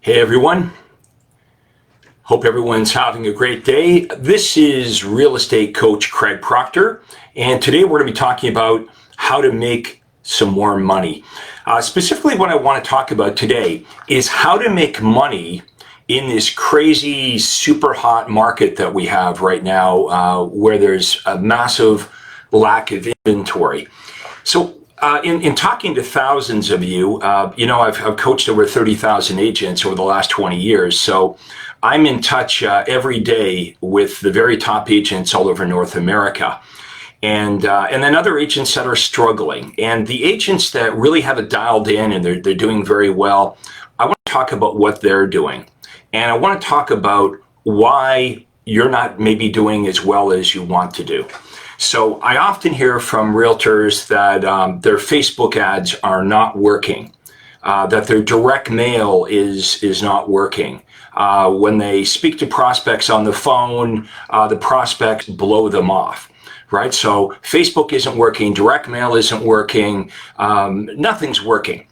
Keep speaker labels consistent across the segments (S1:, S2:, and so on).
S1: Hey everyone, hope everyone's having a great day. This is real estate coach Craig Proctor, and today we're going to be talking about how to make some more money. Specifically, what I want to talk about today is how to make money in this crazy, super hot market that we have right now, where there's a massive lack of inventory. So in talking to thousands of you, I've coached over 30,000 agents over the last 20 years. So I'm in touch every day with the very top agents all over North America. And then other agents that are struggling. And the agents that really have it dialed in and they're doing very well, I want to talk about what they're doing. And I want to talk about why you're not maybe doing as well as you want to do. So I often hear from realtors that their Facebook ads are not working, that their direct mail is not working. When they speak to prospects on the phone, the prospects blow them off, right? So Facebook isn't working, direct mail isn't working, nothing's working.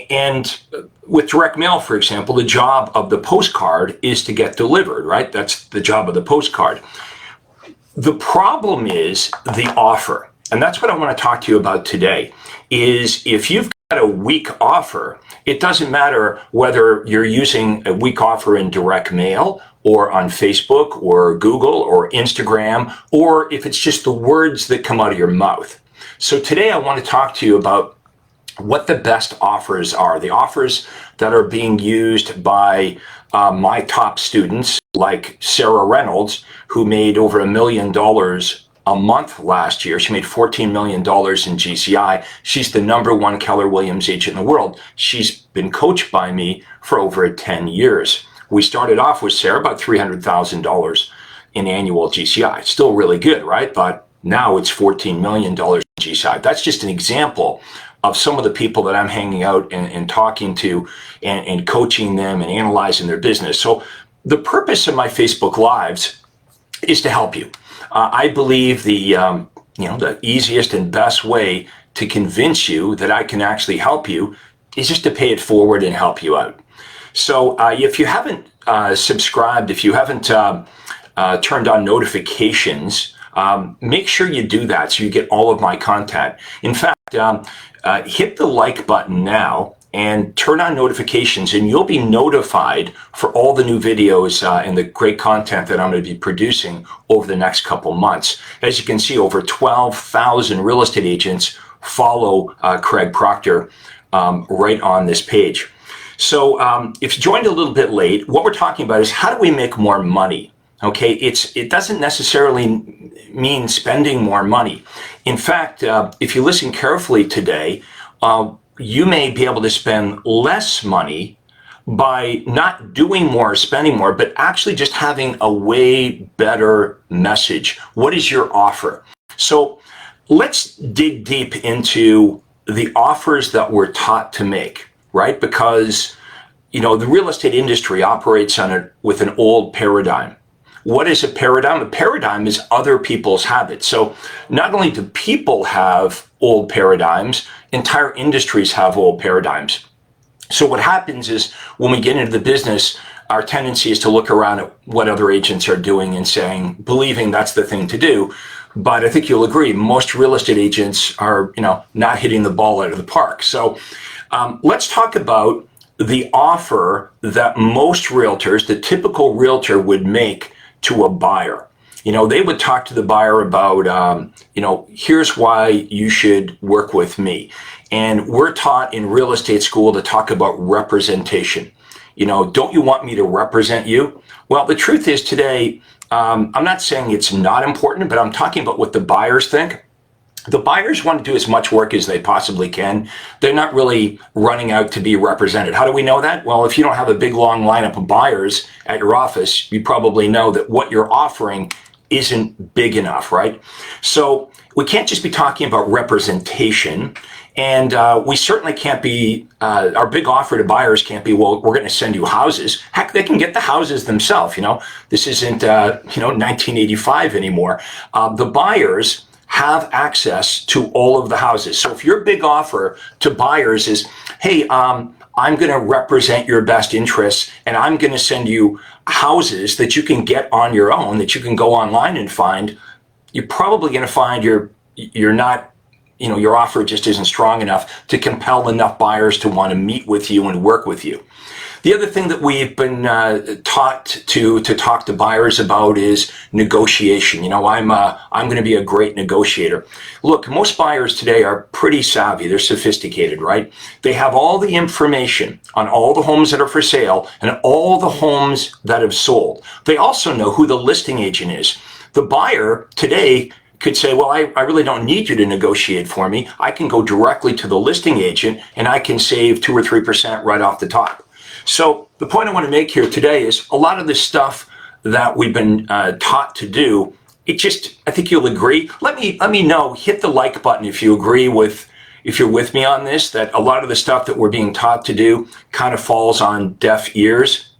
S1: And with direct mail, for example, the job of the postcard is to get delivered, right? That's the job of the postcard. The problem is the offer, and that's what I want to talk to you about today, is if you've got a weak offer, it doesn't matter whether you're using a weak offer in direct mail or on Facebook or Google or Instagram, or if it's just the words that come out of your mouth. So today I want to talk to you about what the best offers are, the offers that are being used by my top students, like Sarah Reynolds, who made over $1 million a month last year. She made $14 million in GCI. She's the #1 Keller Williams agent in the world. She's been coached by me for over 10 years. We started off with Sarah about $300,000 in annual GCI. Still really good, right? But now it's $14 million in GCI. That's just an example of some of the people that I'm hanging out and talking to and coaching them and analyzing their business. So the purpose of my Facebook Lives is to help you. I believe the easiest and best way to convince you that I can actually help you is just to pay it forward and help you out. So if you haven't subscribed, if you haven't turned on notifications, make sure you do that so you get all of my content. In fact, hit the like button now and turn on notifications, and you'll be notified for all the new videos and the great content that I'm going to be producing over the next couple months. As you can see, over 12,000 real estate agents follow Craig Proctor right on this page. So if you joined a little bit late, what we're talking about is how do we make more money? Okay, it doesn't necessarily mean spending more money. In fact, if you listen carefully today, you may be able to spend less money by not doing more, spending more, but actually just having a way better message. What is your offer? So let's dig deep into the offers that we're taught to make, right? Because, the real estate industry operates with an old paradigm. What is a paradigm? A paradigm is other people's habits. So not only do people have old paradigms, entire industries have old paradigms. So what happens is when we get into the business, our tendency is to look around at what other agents are doing and saying, believing that's the thing to do. But I think you'll agree, most real estate agents are, not hitting the ball out of the park. So let's talk about the offer that most realtors, the typical realtor would make to a buyer. They would talk to the buyer about, here's why you should work with me. And we're taught in real estate school to talk about representation. Don't you want me to represent you? Well, the truth is today, I'm not saying it's not important, but I'm talking about what the buyers think. The buyers want to do as much work as they possibly can. They're not really running out to be represented. How do we know that? Well, if you don't have a big, long lineup of buyers at your office, you probably know that what you're offering isn't big enough, right? So we can't just be talking about representation. And we certainly can't be, our big offer to buyers can't be, well, we're going to send you houses. Heck, they can get the houses themselves. This isn't, 1985 anymore. The buyers have access to all of the houses. So if your big offer to buyers is, hey, I'm going to represent your best interests, and I'm going to send you houses that you can get on your own, that you can go online and find. You're probably going to find you're not, your offer just isn't strong enough to compel enough buyers to want to meet with you and work with you. The other thing that we've been taught to talk to buyers about is negotiation. I'm going to be a great negotiator. Look, most buyers today are pretty savvy. They're sophisticated, right? They have all the information on all the homes that are for sale and all the homes that have sold. They also know who the listing agent is. The buyer today could say, well, I really don't need you to negotiate for me. I can go directly to the listing agent and I can save 2 or 3% right off the top. So the point I want to make here today is a lot of this stuff that we've been taught to do, I think you'll agree. Let me know, hit the like button if you're with me on this, that a lot of the stuff that we're being taught to do kind of falls on deaf ears.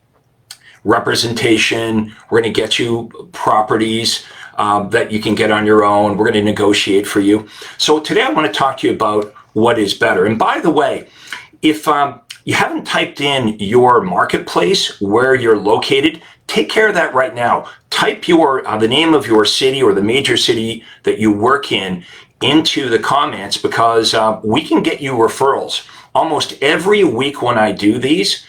S1: Representation, we're going to get you properties that you can get on your own. We're going to negotiate for you. So today I want to talk to you about what is better. And by the way, if you haven't typed in your marketplace, where you're located, take care of that right now. Type the name of your city or the major city that you work in into the comments, because we can get you referrals. Almost every week when I do these,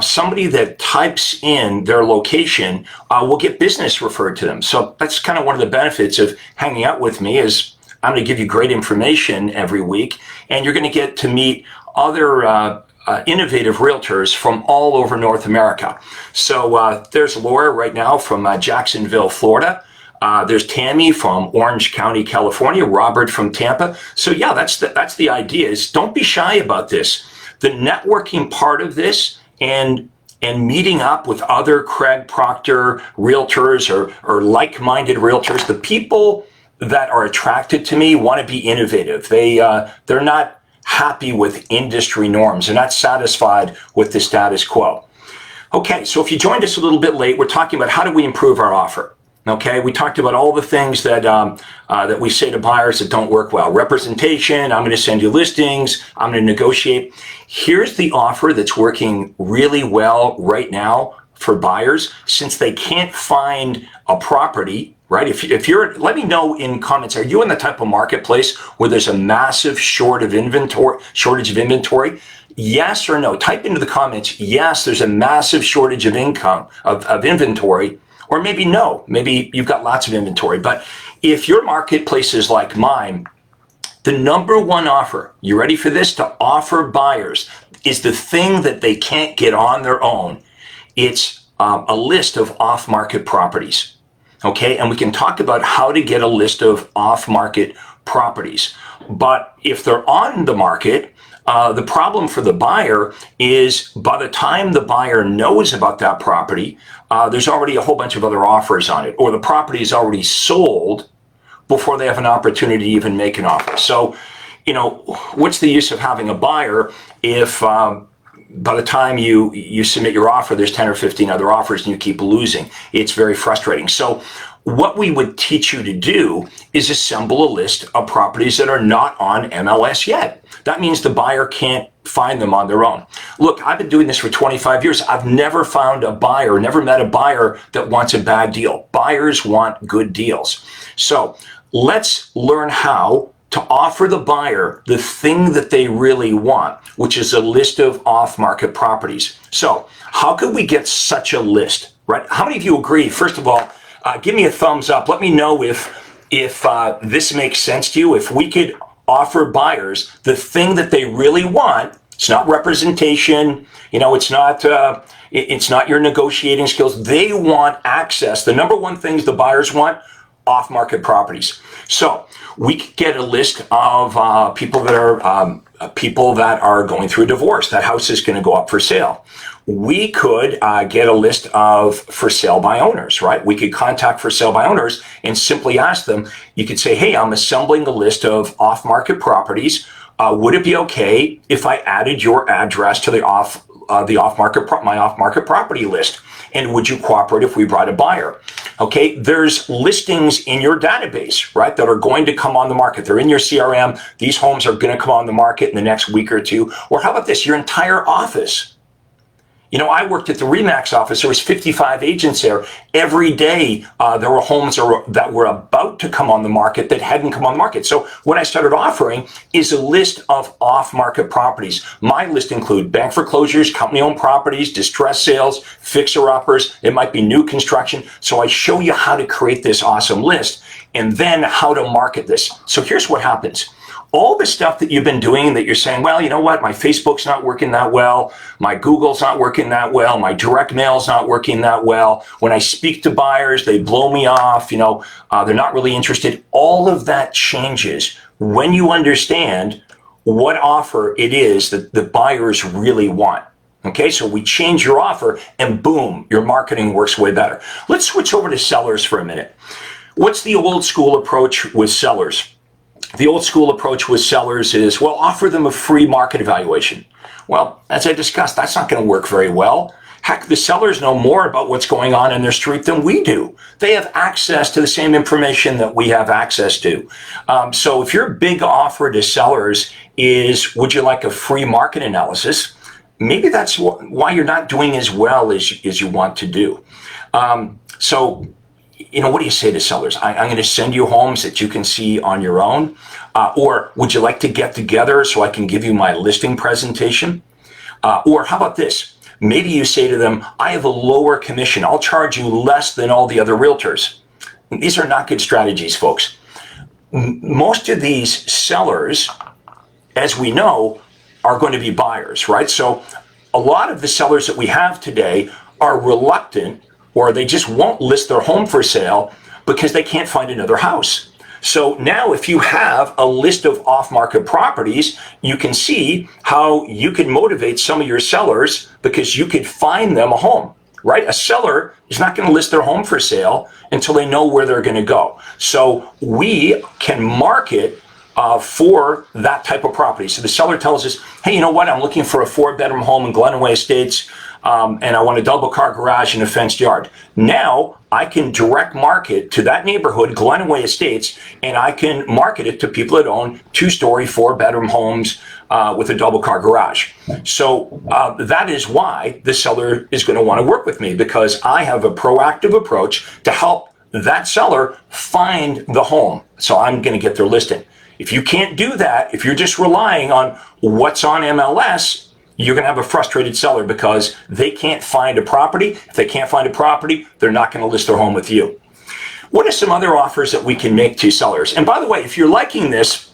S1: somebody that types in their location will get business referred to them. So that's kind of one of the benefits of hanging out with me, is I'm going to give you great information every week, and you're going to get to meet other innovative realtors from all over North America. So there's Laura right now from Jacksonville, Florida. There's Tammy from Orange County, California. Robert from Tampa. So yeah, that's the idea, is don't be shy about this. The networking part of this and meeting up with other Craig Proctor realtors or like-minded realtors, the people that are attracted to me want to be innovative. They're not happy with industry norms. They're not satisfied with the status quo. Okay, so if you joined us a little bit late, we're talking about how do we improve our offer. Okay, we talked about all the things that that we say to buyers that don't work well. Representation, I'm going to send you listings, I'm going to negotiate. Here's the offer that's working really well right now for buyers, since they can't find a property, right? If you're, let me know in comments, are you in the type of marketplace where there's a massive shortage of inventory? Yes or no? Type into the comments, yes, there's a massive shortage of inventory, or maybe no, maybe you've got lots of inventory. But if your marketplace is like mine, the number one offer, you ready for this, to offer buyers is the thing that they can't get on their own. It's a list of off-market properties, okay? And we can talk about how to get a list of off-market properties. But if they're on the market, the problem for the buyer is by the time the buyer knows about that property, there's already a whole bunch of other offers on it, or the property is already sold before they have an opportunity to even make an offer. So, what's the use of having a buyer if by the time you submit your offer, there's 10 or 15 other offers and you keep losing? It's very frustrating. So what we would teach you to do is assemble a list of properties that are not on MLS yet. That means the buyer can't find them on their own. Look, I've been doing this for 25 years. I've never found a buyer, never met a buyer that wants a bad deal. Buyers want good deals. So let's learn how to offer the buyer the thing that they really want, which is a list of off-market properties. So how could we get such a list, right? How many of you agree? First of all, give me a thumbs up. Let me know if this makes sense to you. If we could offer buyers the thing that they really want, it's not representation, it's not your negotiating skills. They want access. The number one things the buyers want, off-market properties. So we could get a list of people that are going through a divorce. That house is going to go up for sale. We could get a list of for sale by owners, right? We could contact for sale by owners and simply ask them. You could say, hey, I'm assembling a list of off-market properties. Would it be okay if I added your address to the my off-market property list? And would you cooperate if we brought a buyer? Okay, there's listings in your database, right, that are going to come on the market. They're in your CRM. These homes are going to come on the market in the next week or two. Or how about this? Your entire office. You know, I worked at the RE/MAX office. There was 55 agents there. Every day, there were homes that were about to come on the market that hadn't come on the market. So what I started offering is a list of off-market properties. My list include bank foreclosures, company-owned properties, distress sales, fixer-uppers. It might be new construction. So I show you how to create this awesome list and then how to market this. So here's what happens. All the stuff that you've been doing that you're saying, well, you know what, my Facebook's not working that well, my Google's not working that well, my direct mail's not working that well, when I speak to buyers, they blow me off, they're not really interested. All of that changes when you understand what offer it is that the buyers really want. Okay, so we change your offer and boom, your marketing works way better. Let's switch over to sellers for a minute. What's the old school approach with sellers? The old school approach with sellers is, well, offer them a free market evaluation. Well, as I discussed, that's not going to work very well. Heck, the sellers know more about what's going on in their street than we do. They have access to the same information that we have access to. So if your big offer to sellers is, would you like a free market analysis? Maybe that's why you're not doing as well as you want to do. What do you say to sellers? I'm going to send you homes that you can see on your own. Or would you like to get together so I can give you my listing presentation? Or how about this? Maybe you say to them, I have a lower commission. I'll charge you less than all the other realtors. These are not good strategies, folks. Most of these sellers, as we know, are going to be buyers, right? So a lot of the sellers that we have today are reluctant, or they just won't list their home for sale because they can't find another house. So now if you have a list of off-market properties, you can see how you can motivate some of your sellers because you could find them a home, right? A seller is not going to list their home for sale until they know where they're going to go. So we can market for that type of property. So the seller tells us, hey, you know what? I'm looking for a 4-bedroom home in Glenaway Estates, and I want a double-car garage and a fenced yard. Now I can direct market to that neighborhood, Glenaway Estates, and I can market it to people that own 2-story, 4-bedroom homes with a double-car garage. So that is why the seller is going to want to work with me, because I have a proactive approach to help that seller find the home. So I'm going to get their listing. If you can't do that, if you're just relying on what's on MLS, you're going to have a frustrated seller because they can't find a property. If they can't find a property, they're not going to list their home with you. What are some other offers that we can make to sellers? And by the way, if you're liking this,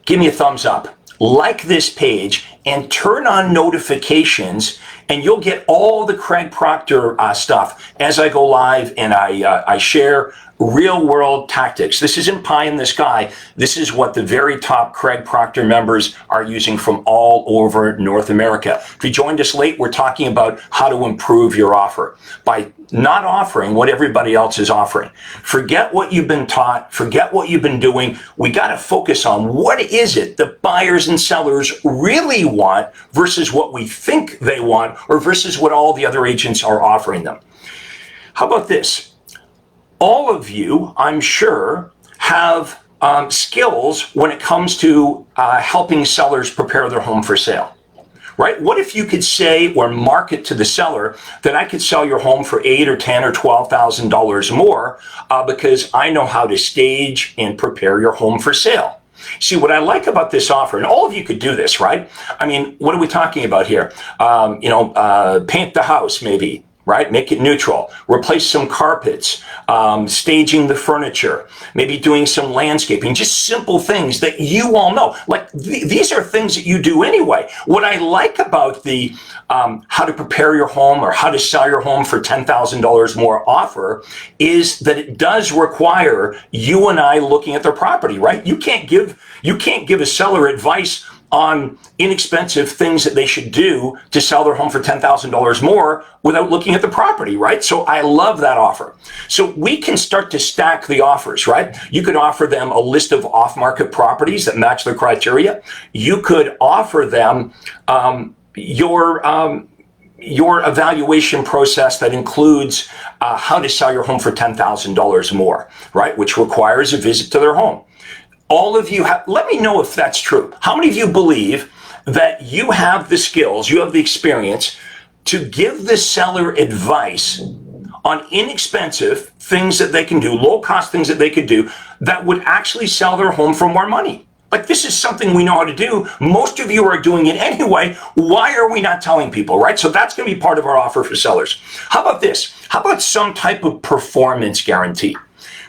S1: give me a thumbs up. Like this page and turn on notifications, and you'll get all the Craig Proctor stuff as I go live and I share real world tactics. This isn't pie in the sky. This is what the very top Craig Proctor members are using from all over North America. If you joined us late, we're talking about how to improve your offer by not offering what everybody else is offering. Forget what you've been taught. Forget what you've been doing. We got to focus on what is it the buyers and sellers really want versus what we think they want or versus what all the other agents are offering them. How about this? All of you, I'm sure, have skills when it comes to helping sellers prepare their home for sale, right? What if you could say or market to the seller that I could sell your home for $8,000 or $10,000 or $12,000 more because I know how to stage and prepare your home for sale? See, what I like about this offer, and all of you could do this, right? I mean, what are we talking about here? Paint the house, maybe. Right? Make it neutral, replace some carpets, staging the furniture, maybe doing some landscaping, just simple things that you all know. Like these are things that you do anyway. What I like about the how to prepare your home or how to sell your home for $10,000 more offer is that it does require you and I looking at their property, right? You can't give a seller advice on inexpensive things that they should do to sell their home for $10,000 more without looking at the property, right? So I love that offer. So we can start to stack the offers, right? You could offer them a list of off-market properties that match their criteria. You could offer them your evaluation process that includes how to sell your home for $10,000 more, right? Which requires a visit to their home. All of you let me know if that's true. How many of you believe that you have the skills, you have the experience to give the seller advice on inexpensive things that they can do, low cost things that they could do that would actually sell their home for more money? Like, this is something we know how to do. Most of you are doing it anyway. Why are we not telling people, right? So that's going to be part of our offer for sellers. How about this? How about some type of performance guarantee,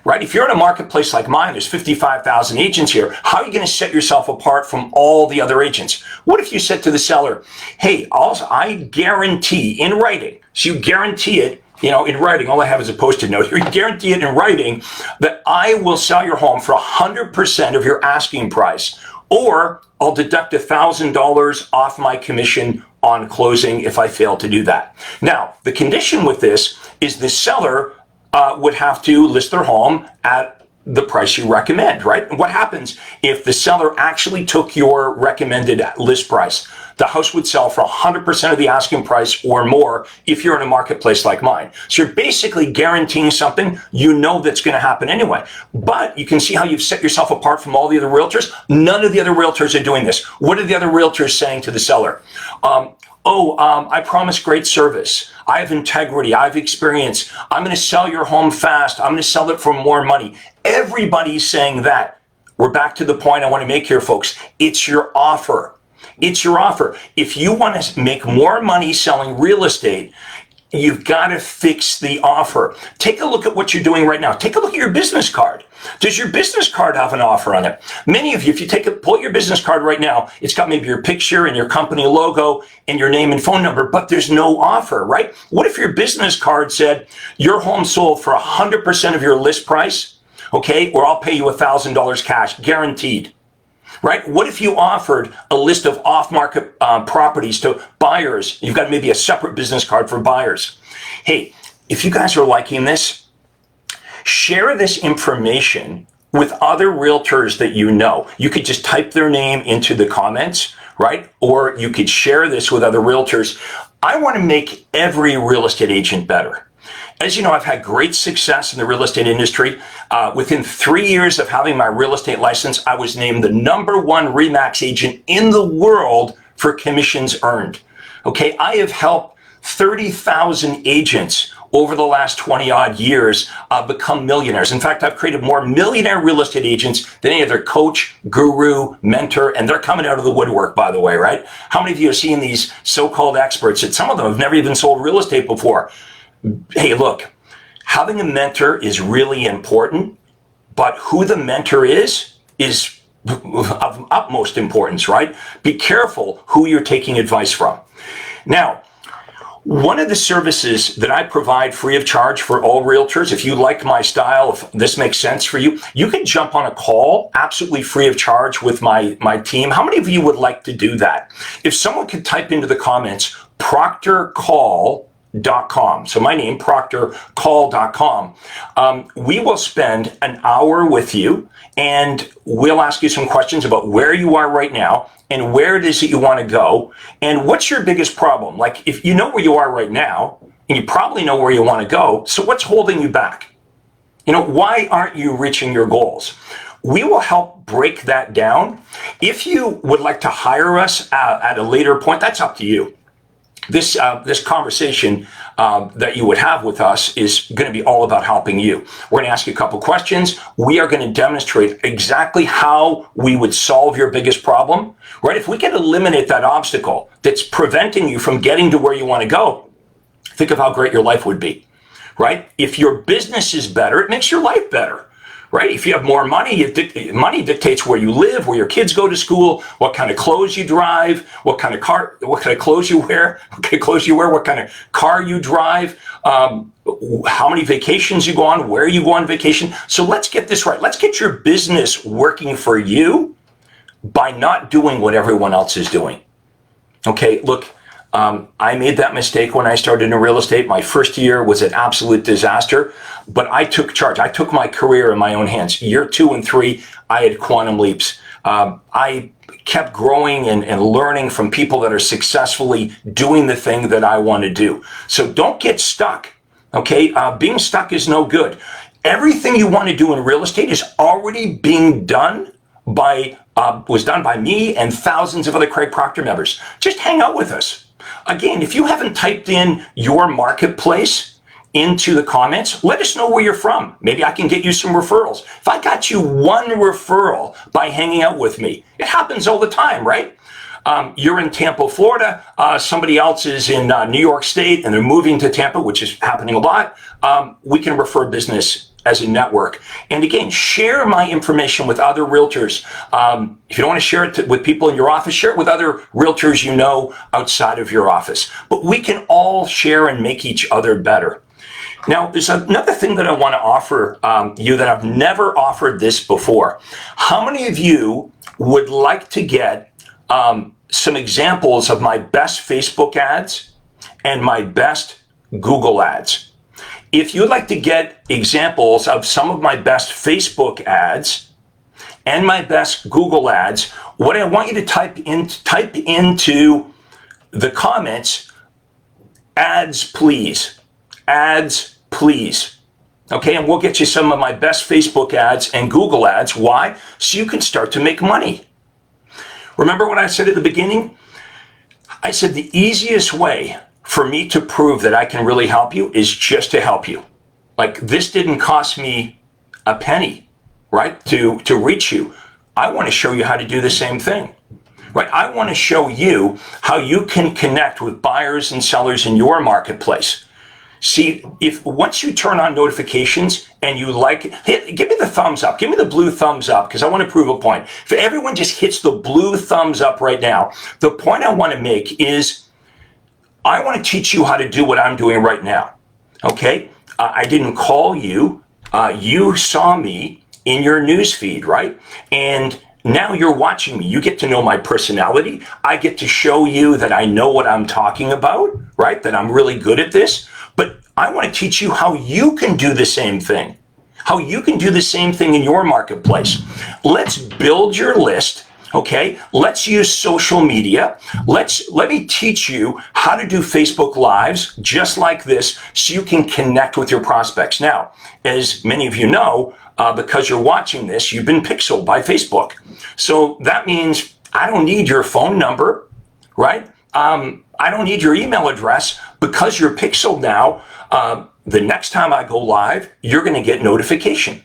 S1: right? If you're in a marketplace like mine, there's 55,000 agents here. How are you going to set yourself apart from all the other agents? What if you said to the seller, hey, also, I guarantee in writing, so you guarantee it, in writing, all I have is a Post-it note here. You guarantee it in writing that I will sell your home for 100% of your asking price, or I'll deduct $1,000 off my commission on closing if I fail to do that. Now, the condition with this is the seller would have to list their home at the price you recommend, right? And what happens if the seller actually took your recommended list price? The house would sell for 100% of the asking price or more if you're in a marketplace like mine. So you're basically guaranteeing something that's going to happen anyway. But you can see how you've set yourself apart from all the other realtors. None of the other realtors are doing this. What are the other realtors saying to the seller? I promise great service. I have integrity. I have experience. I'm going to sell your home fast. I'm going to sell it for more money. Everybody's saying that. We're back to the point I want to make here, folks. It's your offer. It's your offer. If you want to make more money selling real estate, you've got to fix the offer. Take a look at what you're doing right now. Take a look at your business card. Does your business card have an offer on it? Many of you, if you pull your business card right now, it's got maybe your picture and your company logo and your name and phone number, but there's no offer, right? What if your business card said your home sold for 100% of your list price, okay, or I'll pay you $1,000 cash, guaranteed? Right? What if you offered a list of off-market properties to buyers? You've got maybe a separate business card for buyers. Hey, if you guys are liking this, share this information with other realtors that you know. You could just type their name into the comments, right? Or you could share this with other realtors. I want to make every real estate agent better. As you know, I've had great success in the real estate industry. Within 3 years of having my real estate license, I was named the #1 RE/MAX agent in the world for commissions earned. Okay, I have helped 30,000 agents over the last 20 odd years become millionaires. In fact, I've created more millionaire real estate agents than any other coach, guru, mentor, and they're coming out of the woodwork, by the way, right? How many of you have seen these so-called experts that some of them have never even sold real estate before? Hey, look, having a mentor is really important, but who the mentor is of utmost importance, right? Be careful who you're taking advice from. Now, one of the services that I provide free of charge for all realtors, if you like my style, if this makes sense for you, you can jump on a call absolutely free of charge with my team. How many of you would like to do that? If someone could type into the comments, proctorcall.com. So my name, proctorcall.com. We will spend an hour with you and we'll ask you some questions about where you are right now and where it is that you want to go and what's your biggest problem. Like, if you know where you are right now and you probably know where you want to go, so what's holding you back? Why aren't you reaching your goals? We will help break that down. If you would like to hire us at a later point, that's up to you. This conversation that you would have with us is going to be all about helping you. We're going to ask you a couple questions. We are going to demonstrate exactly how we would solve your biggest problem, right? If we can eliminate that obstacle that's preventing you from getting to where you want to go, think of how great your life would be, right? If your business is better, it makes your life better. Right? If you have more money, money dictates where you live, where your kids go to school, what kind of clothes you drive, what kind of clothes you wear, what kind of car you drive, how many vacations you go on, where you go on vacation. So let's get this right. Let's get your business working for you by not doing what everyone else is doing. Okay, look, I made that mistake when I started in real estate. My first year was an absolute disaster, but I took charge. I took my career in my own hands. Year 2 and 3, I had quantum leaps. I kept growing and learning from people that are successfully doing the thing that I want to do. So don't get stuck. Okay, being stuck is no good. Everything you want to do in real estate is already being done was done by me and thousands of other Craig Proctor members. Just hang out with us. Again, if you haven't typed in your marketplace into the comments, let us know where you're from. Maybe I can get you some referrals. If I got you one referral by hanging out with me, it happens all the time, right? You're in Tampa, Florida. Somebody else is in New York State and they're moving to Tampa, which is happening a lot. We can refer business as a network. And again, share my information with other realtors. If you don't want to share it with people in your office, share it with other realtors you know outside of your office. But we can all share and make each other better. Now, there's another thing that I want to offer you that I've never offered this before. How many of you would like to get some examples of my best Facebook ads and my best Google ads? If you'd like to get examples of some of my best Facebook ads and my best Google ads, what I want you to type into the comments, ads please, ads please. Okay, and we'll get you some of my best Facebook ads and Google ads. Why? So you can start to make money. Remember what I said at the beginning? I said the easiest way for me to prove that I can really help you is just to help you. Like, this didn't cost me a penny, right, to reach you. I want to show you how to do the same thing, right? I want to show you how you can connect with buyers and sellers in your marketplace. See, if once you turn on notifications and you like it, give me the thumbs up. Give me the blue thumbs up, because I want to prove a point. If everyone just hits the blue thumbs up right now, the point I want to make is I want to teach you how to do what I'm doing right now. Okay? I didn't call you. You saw me in your news feed, right? And now you're watching me. You get to know my personality. I get to show you that I know what I'm talking about, right? That I'm really good at this. But I want to teach you how you can do the same thing. How you can do the same thing in your marketplace. Let's build your list, okay? Let's use social media. Let me teach you how to do Facebook Lives just like this so you can connect with your prospects. Now, as many of you know, because you're watching this, you've been pixeled by Facebook. So that means I don't need your phone number, right? I don't need your email address. Because you're pixeled now, the next time I go live, you're going to get notification.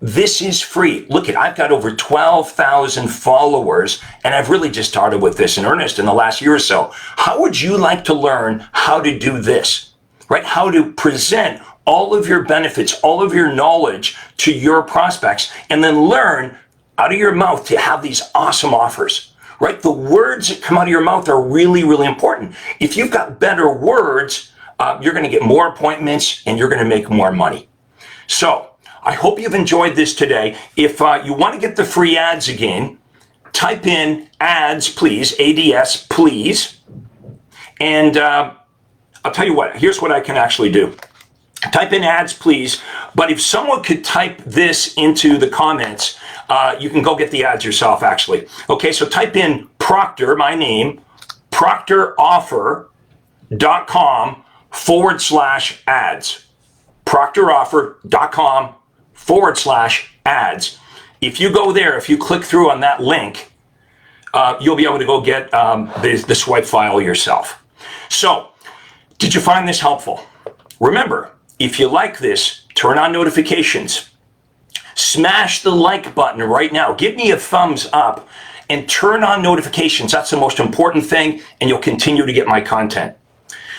S1: This is free. Look I've got over 12,000 followers, and I've really just started with this in earnest in the last year or so. How would you like to learn how to do this, right? How to present all of your benefits, all of your knowledge to your prospects, and then learn out of your mouth to have these awesome offers, right? The words that come out of your mouth are really, really important. If you've got better words, you're going to get more appointments and you're going to make more money. So I hope you've enjoyed this today. If you want to get the free ads again, type in ads, please, ADS, please. And I'll tell you what, here's what I can actually do. Type in ads, please. But if someone could type this into the comments, you can go get the ads yourself, actually. Okay, so type in Proctor, my name, proctoroffer.com/ads. proctoroffer.com/ads. If you go there, if you click through on that link, you'll be able to go get the swipe file yourself. So, did you find this helpful? Remember, if you like this, turn on notifications. Smash the like button right now. Give me a thumbs up and turn on notifications. That's the most important thing, and you'll continue to get my content.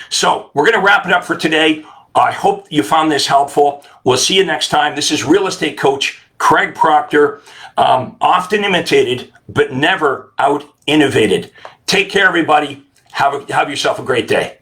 S1: So we're going to wrap it up for today. I hope you found this helpful. We'll see you next time. This is real estate coach Craig Proctor, often imitated, but never out innovated. Take care, everybody. Have yourself a great day.